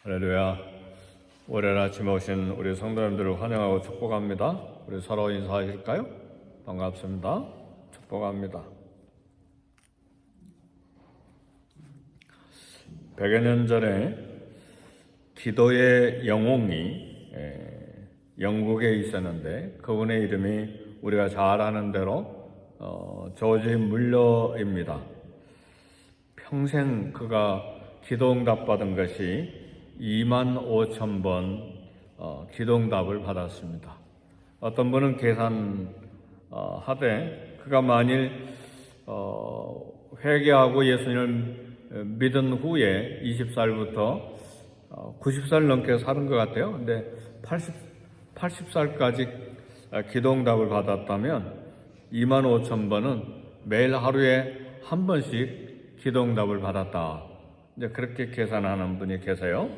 할렐루야. 월요일 아침에 오신 우리 성도님들을 환영하고 축복합니다. 우리 서로 인사하실까요? 반갑습니다. 축복합니다. 100여 년 전에 기도의 영웅이 영국에 있었는데 그분의 이름이 우리가 잘 아는 대로 조지 물러입니다. 평생 그가 기도응답 받은 것이 25,000번 기도응답을 받았습니다. 어떤 분은 계산하되 그가 만일 회개하고 예수님을 믿은 후에 20살부터 90살 넘게 사는 것 같아요. 근데 80살까지 기도응답을 받았다면 25,000번은 매일 하루에 한 번씩 기도응답을 받았다. 이제 그렇게 계산하는 분이 계세요.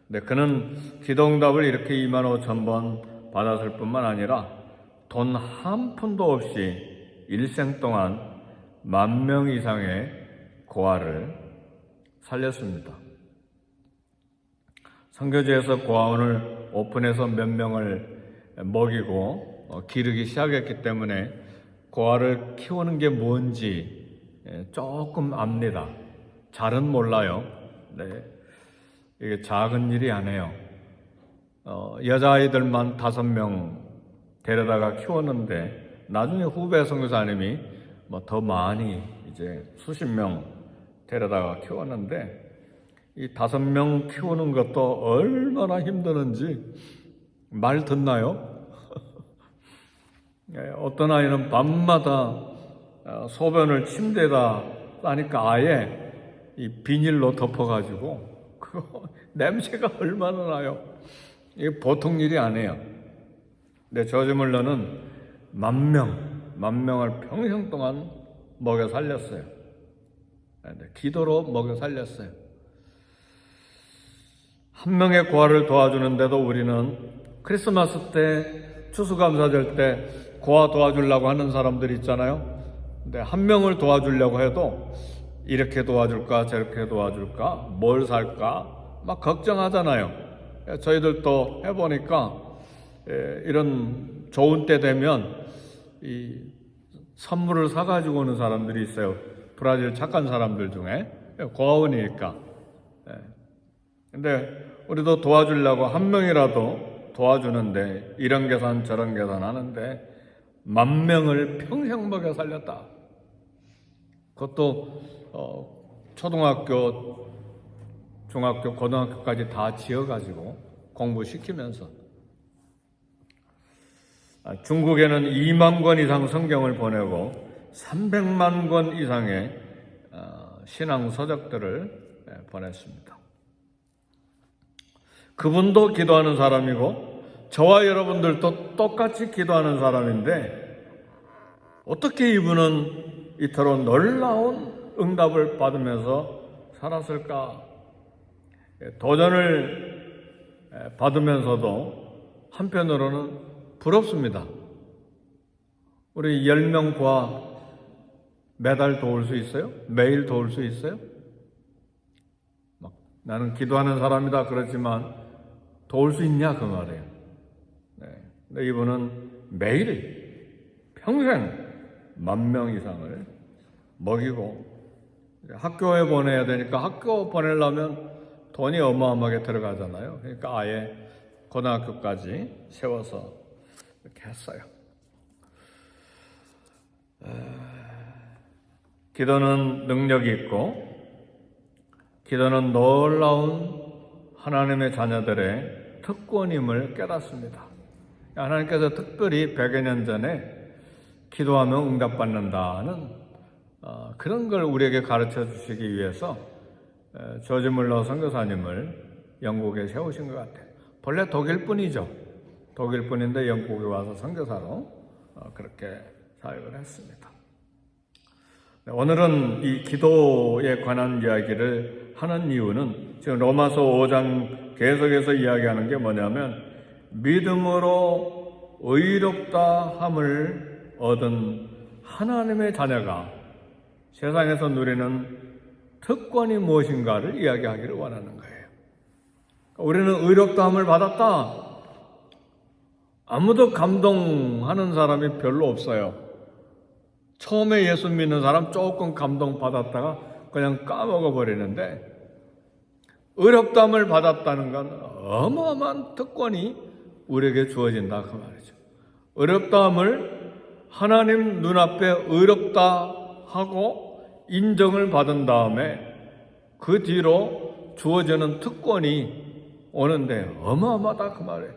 근데 그는 기도응답을 이렇게 25,000번 받았을 뿐만 아니라 돈 한 푼도 없이 일생 동안 10,000명 이상의 고아를 살렸습니다. 선교지에서 고아원을 오픈해서 몇 명을 먹이고 기르기 시작했기 때문에 고아를 키우는 게 뭔지 조금 압니다. 잘은 몰라요. 네, 이게 작은 일이 아니에요. 여자아이들만 5명 데려다가 키웠는데 나중에 후배 선교사님이 더 많이 이제 수십 명 데려다가 키웠는데 이 5명 키우는 것도 얼마나 힘드는지 말 듣나요? 어떤 아이는 밤마다 소변을 침대에다 싸니까 아예 이 비닐로 덮어가지고 그거 냄새가 얼마나 나요. 이게 보통 일이 아니에요. 근데 조지 물러는 10,000명을 평생 동안 먹여 살렸어요. 기도로 먹여 살렸어요. 한 명의 고아를 도와주는데도 우리는 크리스마스 때, 추수감사절 때 고아 도와주려고 하는 사람들이 있잖아요. 근데 한 명을 도와주려고 해도 이렇게 도와줄까 저렇게 도와줄까 뭘 살까 막 걱정하잖아요. 저희들도 해보니까 이런 좋은 때 되면 이 선물을 사가지고 오는 사람들이 있어요. 브라질 착한 사람들 중에 고아원이니까. 근데 우리도 도와주려고 한 명이라도 도와주는데 이런 계산 저런 계산 하는데 10,000명을 평생 먹여 살렸다. 그것도 초등학교, 중학교, 고등학교까지 다 지어가지고 공부시키면서 중국에는 2만 권 이상 성경을 보내고 300만 권 이상의 신앙 서적들을 보냈습니다. 그분도 기도하는 사람이고 저와 여러분들도 똑같이 기도하는 사람인데 어떻게 이분은 이토록 놀라운 응답을 받으면서 살았을까? 도전을 받으면서도 한편으로는 부럽습니다. 우리 10명 고아 매달 도울 수 있어요? 매일 도울 수 있어요? 나는 기도하는 사람이다 그렇지만 도울 수 있냐 그 말이에요. 근데 이분은 매일 평생 10,000명 이상을 먹이고 학교에 보내야 되니까 학교 보내려면 돈이 어마어마하게 들어가잖아요. 그러니까 아예 고등학교까지 세워서 이렇게 했어요. 기도는 능력이 있고 기도는 놀라운 하나님의 자녀들의 특권임을 깨닫습니다. 하나님께서 특별히 100여 년 전에 기도하면 응답받는다는 그런 걸 우리에게 가르쳐 주시기 위해서 조지 물러 선교사님을 영국에 세우신 것 같아요. 본래 독일 분이죠. 독일 분인데 영국에 와서 선교사로 그렇게 사역을 했습니다. 오늘은 이 기도에 관한 이야기를 하는 이유는 지금 로마서 5장 계속해서 이야기하는 게 뭐냐면 믿음으로 의롭다 함을 얻은 하나님의 자녀가 세상에서 누리는 특권이 무엇인가를 이야기하기를 원하는 거예요. 우리는 의롭다함을 받았다. 아무도 감동하는 사람이 별로 없어요. 처음에 예수 믿는 사람 조금 감동받았다가 그냥 까먹어 버리는데, 의롭다함을 받았다는 건 어마어마한 특권이 우리에게 주어진다 그 말이죠. 의롭다함을 하나님 눈앞에 의롭다 하고 인정을 받은 다음에 그 뒤로 주어지는 특권이 오는데 어마어마하다 그 말이에요.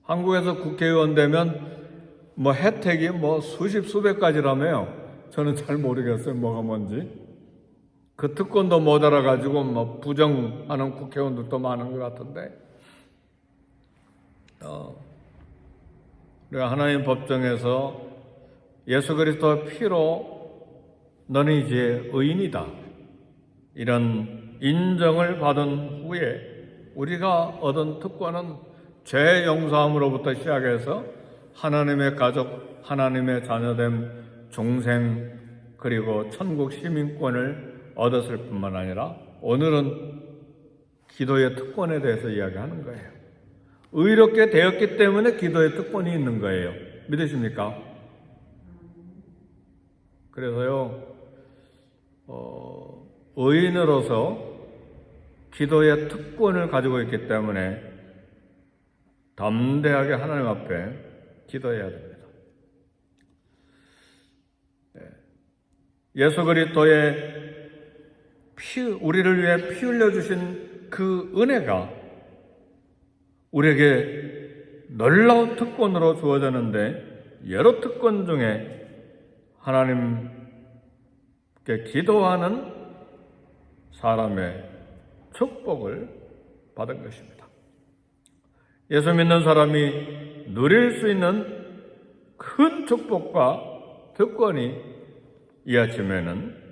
한국에서 국회의원 되면 혜택이 수십 수백 가지라며요. 저는 잘 모르겠어요, 뭐가 뭔지. 그 특권도 못 알아가지고 부정하는 국회의원들도 많은 것 같은데, 우리가 하나님 법정에서 예수 그리스도의 피로 너는 이제 의인이다, 이런 인정을 받은 후에 우리가 얻은 특권은 죄 용서함으로부터 시작해서 하나님의 가족, 하나님의 자녀됨, 종생, 그리고 천국 시민권을 얻었을 뿐만 아니라 오늘은 기도의 특권에 대해서 이야기하는 거예요. 의롭게 되었기 때문에 기도의 특권이 있는 거예요. 믿으십니까? 그래서요, 의인으로서 기도의 특권을 가지고 있기 때문에 담대하게 하나님 앞에 기도해야 됩니다. 예수 그리스도의 우리를 위해 피 흘려주신 그 은혜가 우리에게 놀라운 특권으로 주어졌는데, 여러 특권 중에 하나님께 기도하는 사람의 축복을 받은 것입니다. 예수 믿는 사람이 누릴 수 있는 큰 축복과 특권이 이 아침에는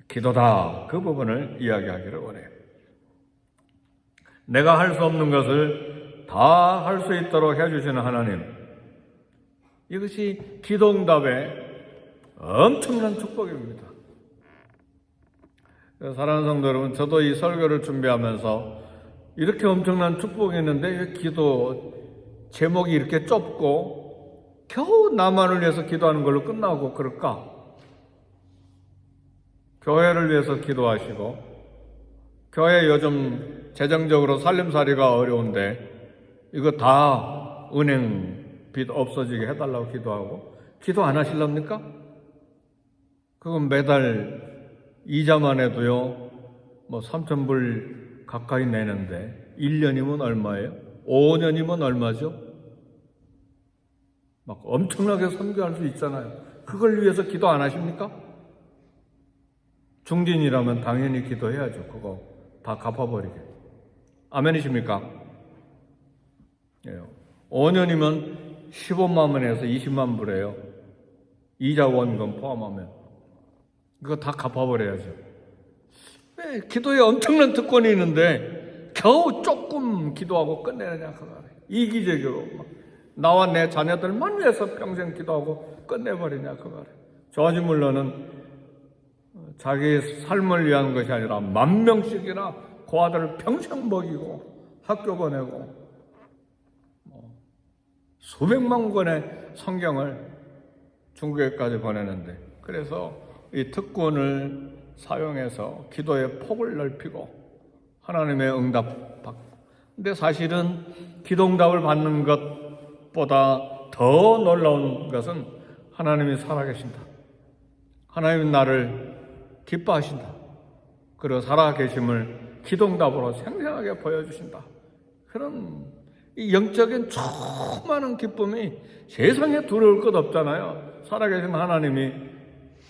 기도다, 그 부분을 이야기하기를 원해요. 내가 할 수 없는 것을 다 할 수 있도록 해주시는 하나님, 이것이 기도응답의 엄청난 축복입니다. 사랑하는 성도 여러분, 저도 이 설교를 준비하면서 이렇게 엄청난 축복이 있는데 왜 기도 제목이 이렇게 좁고 겨우 나만을 위해서 기도하는 걸로 끝나고 그럴까? 교회를 위해서 기도하시고, 교회 요즘 재정적으로 살림살이가 어려운데 이거 다 은행 빚 없어지게 해달라고 기도하고, 기도 안 하실랍니까? 그건 매달 이자만 해도요 3,000불 가까이 내는데 1년이면 얼마예요? 5년이면 얼마죠? 막 엄청나게 선교할 수 있잖아요. 그걸 위해서 기도 안 하십니까? 중진이라면 당연히 기도해야죠. 그거 다 갚아버리게. 아멘이십니까? 5년이면 15만 원에서 20만 불이에요. 이자 원금 포함하면. 그거 다 갚아버려야죠. 왜 기도에 엄청난 특권이 있는데 겨우 조금 기도하고 끝내느냐 그거. 이기적으로 나와 내 자녀들만 위해서 평생 기도하고 끝내버리냐 그거. 저 아줌물로는 자기 삶을 위한 것이 아니라 10,000명씩이나 그 아들을 평생 먹이고 학교 보내고 수백만 권의 성경을 중국에까지 보내는데, 그래서 이 특권을 사용해서 기도의 폭을 넓히고 하나님의 응답 받고. 근데 사실은 기도 응답을 받는 것보다 더 놀라운 것은 하나님이 살아계신다, 하나님이 나를 기뻐하신다, 그리고 살아계심을 기도 응답으로 생생하게 보여주신다. 그런 이 영적인 수많은 기쁨이 세상에 두려울 것 없잖아요. 살아계신 하나님이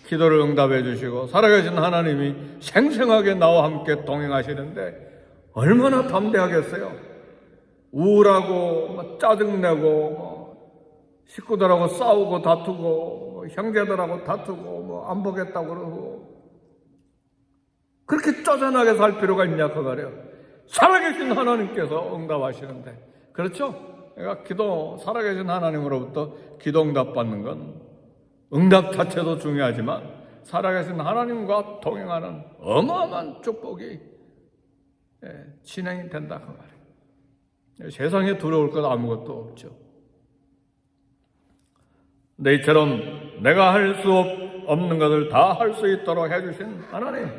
기도를 응답해 주시고 살아계신 하나님이 생생하게 나와 함께 동행하시는데 얼마나 담대하겠어요. 우울하고 짜증내고 식구들하고 싸우고 다투고 형제들하고 다투고 안 보겠다고 그러고 그렇게 쪼잔하게 살 필요가 있냐 그 말이에요. 살아계신 하나님께서 응답하시는데, 그렇죠? 그러니까 살아계신 하나님으로부터 기도 응답 받는 건 응답 자체도 중요하지만 살아계신 하나님과 동행하는 어마어마한 축복이 진행이 된다 그 말이에요. 세상에 두려울 것 아무것도 없죠. 근데 이처럼 내가 할 수 없는 것을 다 할 수 있도록 해주신 하나님,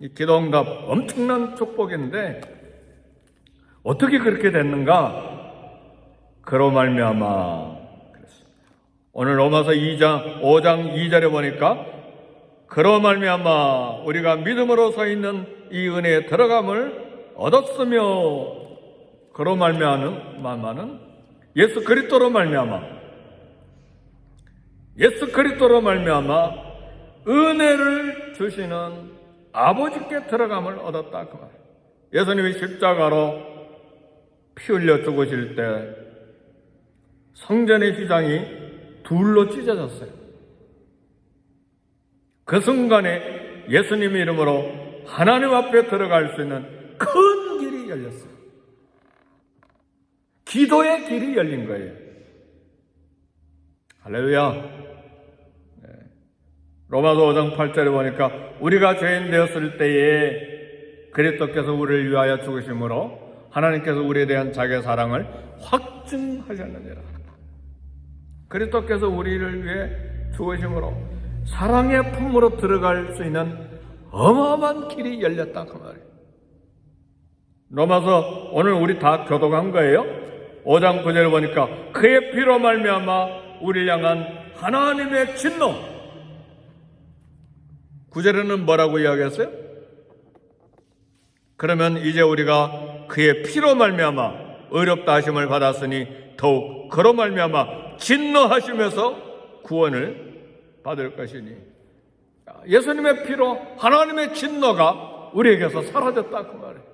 이 기도응답 엄청난 축복인데 어떻게 그렇게 됐는가? 그로 말미암아 그랬습니다. 오늘 로마서 5장 2절에 보니까 그로 말미암아 우리가 믿음으로 서 있는 이 은혜에 들어감을 얻었으며, 그로 말미암아는 예수 그리스도로 말미암아 은혜를 주시는 아버지께 들어감을 얻었다 그 말이에요. 예수님이 십자가로 피 흘려 죽으실 때 성전의 휘장이 둘로 찢어졌어요. 그 순간에 예수님의 이름으로 하나님 앞에 들어갈 수 있는 큰 길이 열렸어요. 기도의 길이 열린 거예요. 할렐루야. 로마서 5장 8절에 보니까 우리가 죄인 되었을 때에 그리스도께서 우리를 위하여 죽으심으로 하나님께서 우리에 대한 자기의 사랑을 확증하셨느니라. 그리스도께서 우리를 위해 죽으심으로 사랑의 품으로 들어갈 수 있는 어마어마한 길이 열렸다 그 말이에요. 로마서 오늘 우리 다 교독한 거예요. 5장 9절에 보니까 그의 피로 말미암아 우리를 향한 하나님의 진노. 9절에는 뭐라고 이야기했어요? 그러면 이제 우리가 그의 피로 말미암아 의롭다 하심을 받았으니 더욱 그로 말미암아 진노하심에서 구원을 받을 것이니, 예수님의 피로 하나님의 진노가 우리에게서 사라졌다 그 말이에요.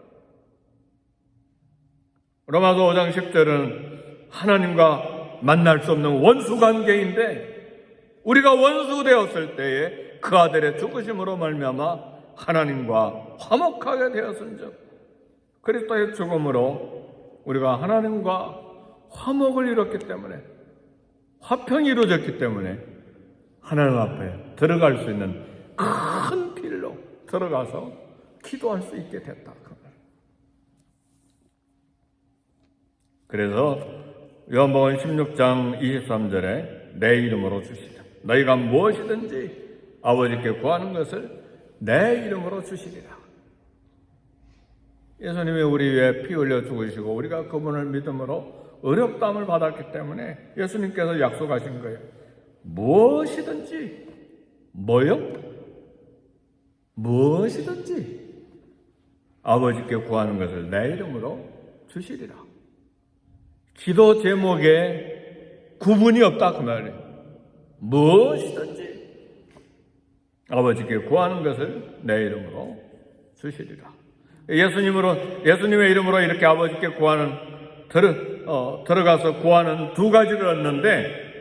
로마서 5장 10절은 하나님과 만날 수 없는 원수 관계인데 우리가 원수 되었을 때에 그 아들의 죽으심으로 말미암아 하나님과 화목하게 되었은즉 그리스도의 죽음으로 우리가 하나님과 화목을 이뤘기 때문에, 화평이 이루어졌기 때문에 하나님 앞에 들어갈 수 있는 큰 길로 들어가서 기도할 수 있게 됐다. 그래서 요한복음 16장 23절에 내 이름으로 주시라. 너희가 무엇이든지 아버지께 구하는 것을 내 이름으로 주시리라. 예수님이 우리 위해 피 흘려 죽으시고 우리가 그분을 믿음으로 의롭다함을 받았기 때문에 예수님께서 약속하신 거예요. 무엇이든지, 뭐요? 무엇이든지 아버지께 구하는 것을 내 이름으로 주시리라. 기도 제목에 구분이 없다 그 말이에요. 무엇이든지 아버지께 구하는 것을 내 이름으로 주시리라. 예수님의 이름으로 이렇게 아버지께 구하는, 들어가서 구하는 두 가지를 얻는데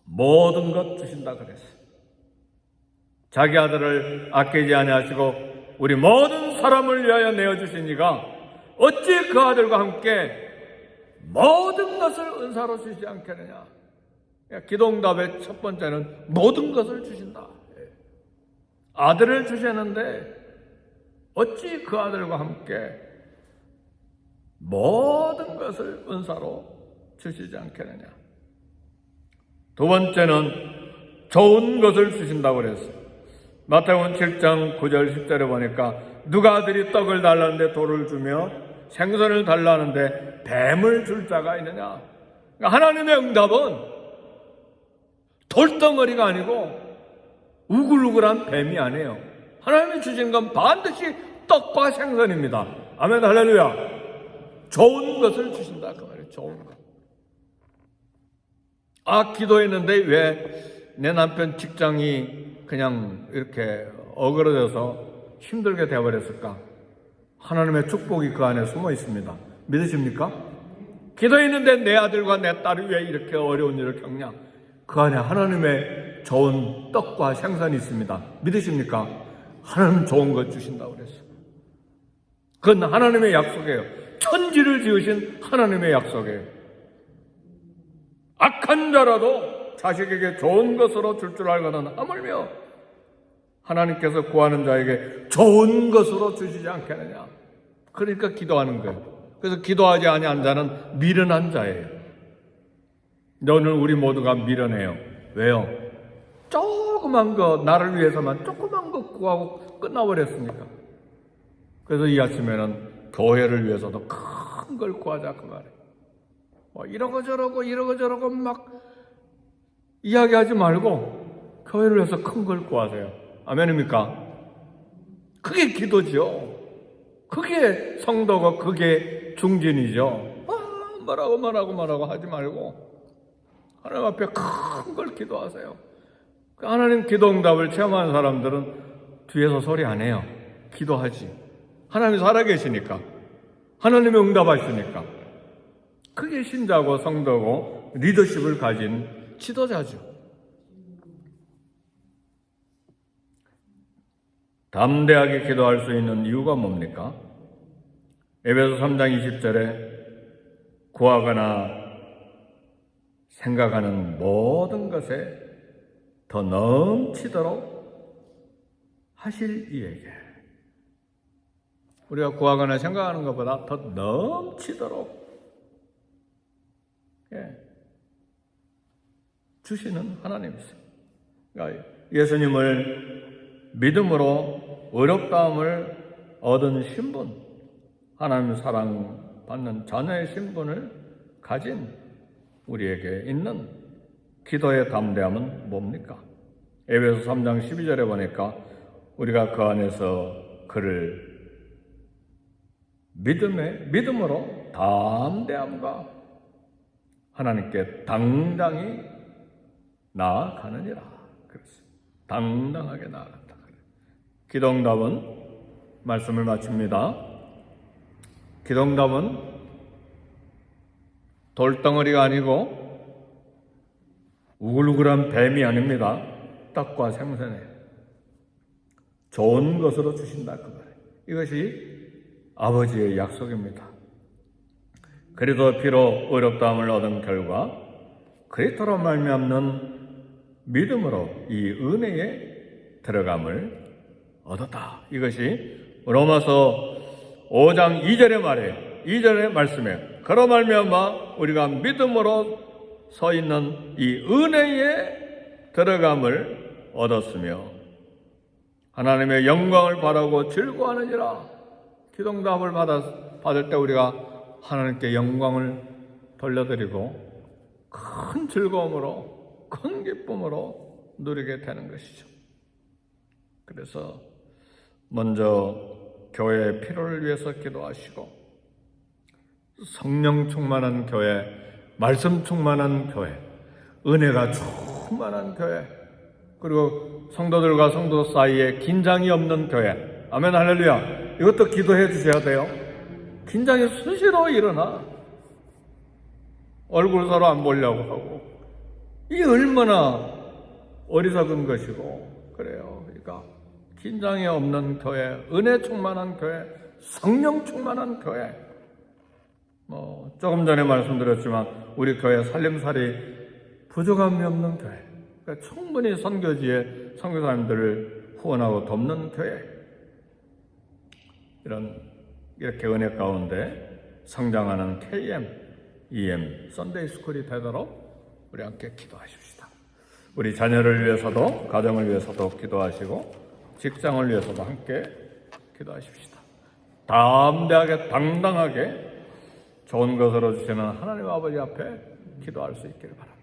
모든 것 주신다 그랬어요. 자기 아들을 아끼지 아니하시고 우리 모든 사람을 위하여 내어주시니가 어찌 그 아들과 함께 모든 것을 은사로 주시지 않겠느냐. 기도응답의 첫 번째는 모든 것을 주신다. 아들을 주셨는데 어찌 그 아들과 함께 모든 것을 은사로 주시지 않겠느냐. 두 번째는 좋은 것을 주신다고 그랬어요. 마태복음 7장 9절 10절에 보니까 누가 아들이 떡을 달라는데 돌을 주며 생선을 달라는데 뱀을 줄 자가 있느냐. 그러니까 하나님의 응답은 돌덩어리가 아니고 우글우글한 뱀이 아니에요. 하나님이 주신 건 반드시 떡과 생선입니다. 아멘 할렐루야. 좋은 것을 주신다 그 말이에요. 좋은 것. 기도했는데 왜 내 남편 직장이 그냥 이렇게 어그러져서 힘들게 되어버렸을까? 하나님의 축복이 그 안에 숨어 있습니다. 믿으십니까? 기도했는데 내 아들과 내 딸이 왜 이렇게 어려운 일을 겪냐? 그 안에 하나님의 좋은 떡과 생선이 있습니다. 믿으십니까? 하나님 좋은 것 주신다고 그랬어요. 그건 하나님의 약속이에요. 천지를 지으신 하나님의 약속이에요. 악한 자라도 자식에게 좋은 것으로 줄 알거든 하물며 하나님께서 구하는 자에게 좋은 것으로 주시지 않겠느냐. 그러니까 기도하는 거예요. 그래서 기도하지 아니한 자는 미련한 자예요. 오늘 우리 모두가 미련해요. 왜요? 조그만 거, 나를 위해서만 조그만 거 구하고 끝나버렸으니까. 그래서 이 아침에는 교회를 위해서도 큰 걸 구하자 그 말이에요. 이러고 저러고 막 이야기하지 말고 교회를 위해서 큰 걸 구하세요. 아멘입니까? 그게 기도죠. 그게 성도고 그게 중진이죠. 뭐라고 하지 말고 하나님 앞에 큰 걸 기도하세요. 하나님 기도 응답을 체험하는 사람들은 뒤에서 소리 안 해요. 기도하지. 하나님이 살아계시니까. 하나님이 응답하시니까. 그게 신자고 성도고 리더십을 가진 지도자죠. 담대하게 기도할 수 있는 이유가 뭡니까? 에베소 3장 20절에 구하거나 생각하는 모든 것에 더 넘치도록 하실 이에게, 우리가 구하거나 생각하는 것보다 더 넘치도록 주시는 하나님이세요. 그러니까 예수님을 믿음으로 의롭다함을 얻은 신분, 하나님 사랑받는 자녀의 신분을 가진 우리에게 있는 기도의 담대함은 뭡니까? 에베소 3장 12절에 보니까 우리가 그 안에서 그를 믿음으로 담대함과 하나님께 당당히 나아가느니라. 그렇습니다. 당당하게 나아간다. 기도응답은, 말씀을 마칩니다. 기도응답은 돌덩어리가 아니고 우글우글한 뱀이 아닙니다. 떡과 생선에 좋은 것으로 주신다 그 말이에요. 이것이 아버지의 약속입니다. 그리스도 피로 의롭다함을 얻은 결과 그리스도로 말미암는 믿음으로 이 은혜에 들어감을 얻었다. 이것이 로마서 5장 2절의 말이에요. 2절의 말씀에 그로 말미암아 우리가 믿음으로 서 있는 이 은혜에 들어감을 얻었으며 하나님의 영광을 바라고 즐거워하느니라. 기도응답을 받을 때 우리가 하나님께 영광을 돌려드리고 큰 즐거움으로, 큰 기쁨으로 누리게 되는 것이죠. 그래서 먼저 교회의 필요를 위해서 기도하시고, 성령 충만한 교회, 말씀 충만한 교회, 은혜가 충만한 교회, 그리고 성도들과 성도 사이에 긴장이 없는 교회. 아멘, 할렐루야. 이것도 기도해 주셔야 돼요. 긴장이 수시로 일어나. 얼굴 서로 안 보려고 하고. 이게 얼마나 어리석은 것이고 그래요. 그러니까 긴장이 없는 교회, 은혜 충만한 교회, 성령 충만한 교회. 조금 전에 말씀드렸지만 우리 교회 살림살이 부족함이 없는 교회. 그러니까 충분히 선교지에 선교사님들을 후원하고 돕는 교회. 이렇게 은혜 가운데 성장하는 KM, EM, 썬데이 스쿨이 되도록 우리 함께 기도하십시다. 우리 자녀를 위해서도, 가정을 위해서도 기도하시고 직장을 위해서도 함께 기도하십시다. 담대하게 당당하게 좋은 것으로 주시는 하나님 아버지 앞에 기도할 수 있기를 바랍니다.